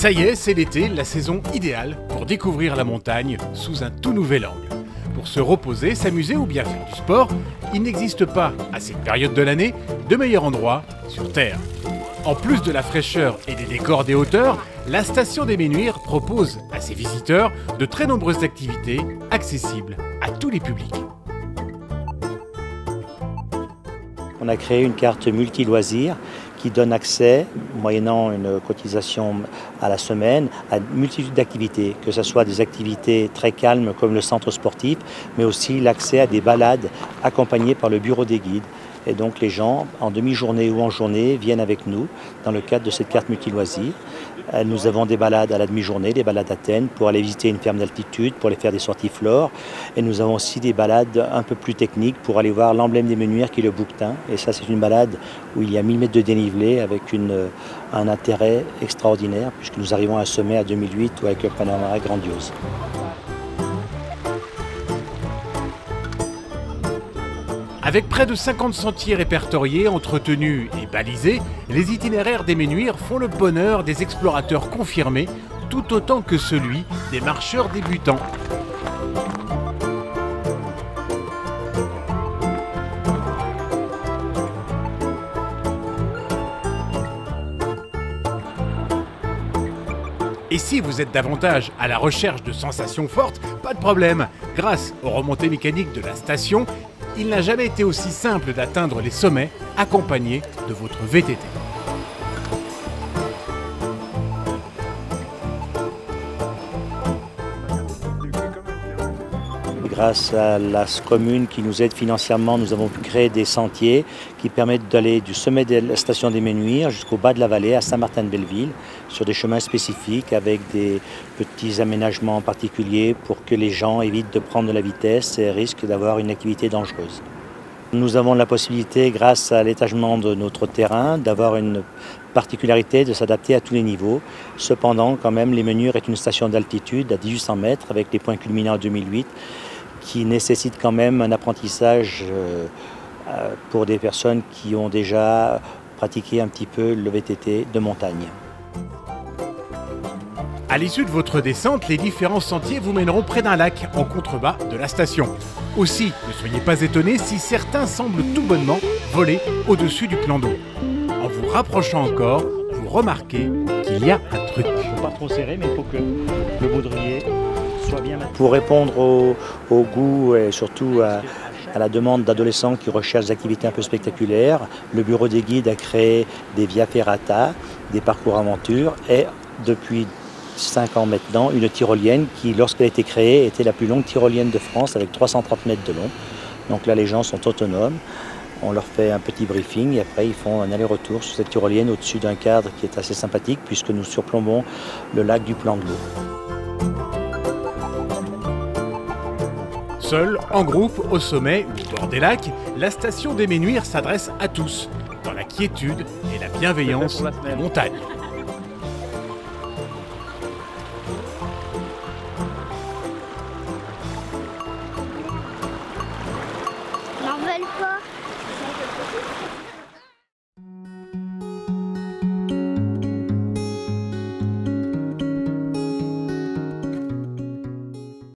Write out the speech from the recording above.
Ça y est, c'est l'été, la saison idéale pour découvrir la montagne sous un tout nouvel angle. Pour se reposer, s'amuser ou bien faire du sport, il n'existe pas, à cette période de l'année, de meilleur endroit sur Terre. En plus de la fraîcheur et des décors des hauteurs, la station des Menuires propose à ses visiteurs de très nombreuses activités accessibles à tous les publics. On a créé une carte multi-loisirs qui donne accès, moyennant une cotisation à la semaine, à une multitude d'activités, que ce soit des activités très calmes comme le centre sportif, mais aussi l'accès à des balades accompagnées par le bureau des guides. Et donc les gens, en demi-journée ou en journée, viennent avec nous dans le cadre de cette carte multi-loisirs. Nous avons des balades à la demi-journée, des balades à Athènes pour aller visiter une ferme d'altitude, pour aller faire des sorties flore. Et nous avons aussi des balades un peu plus techniques pour aller voir l'emblème des Menuires qui est le bouquetin. Et ça, c'est une balade où il y a 1000 mètres de dénivelé avec un intérêt extraordinaire puisque nous arrivons à un sommet à 2008 ou avec un panorama grandiose. Avec près de 50 sentiers répertoriés, entretenus et balisés, les itinéraires des Menuires font le bonheur des explorateurs confirmés, tout autant que celui des marcheurs débutants. Et si vous êtes davantage à la recherche de sensations fortes, pas de problème. Grâce aux remontées mécaniques de la station, il n'a jamais été aussi simple d'atteindre les sommets accompagné de votre VTT. Grâce à la commune qui nous aide financièrement, nous avons pu créer des sentiers qui permettent d'aller du sommet de la station des Menuires jusqu'au bas de la vallée, à Saint-Martin-de-Belleville, sur des chemins spécifiques avec des petits aménagements particuliers pour que les gens évitent de prendre de la vitesse et risquent d'avoir une activité dangereuse. Nous avons la possibilité, grâce à l'étagement de notre terrain, d'avoir une particularité de s'adapter à tous les niveaux. Cependant, quand même, les Menuires est une station d'altitude à 1800 mètres avec les points culminants en 2008 qui nécessite quand même un apprentissage pour des personnes qui ont déjà pratiqué un petit peu le VTT de montagne. À l'issue de votre descente, les différents sentiers vous mèneront près d'un lac en contrebas de la station. Aussi, ne soyez pas étonnés si certains semblent tout bonnement voler au-dessus du plan d'eau. En vous rapprochant encore, vous remarquez qu'il y a un truc. Il ne faut pas trop serrer, mais il faut que le baudrier soit bien maintenu. Pour répondre au goût et surtout à la demande d'adolescents qui recherchent des activités un peu spectaculaires, le bureau des guides a créé des via ferrata, des parcours aventure et depuis 5 ans maintenant, une tyrolienne qui, lorsqu'elle a été créée, était la plus longue tyrolienne de France avec 330 mètres de long. Donc là, les gens sont autonomes. On leur fait un petit briefing et après, ils font un aller-retour sur cette tyrolienne au-dessus d'un cadre qui est assez sympathique puisque nous surplombons le lac du Plan de l'Eau. Seul, en groupe, au sommet ou au bord des lacs, la station des Menuires s'adresse à tous, dans la quiétude et la bienveillance des montagnes. N'en veulent pas.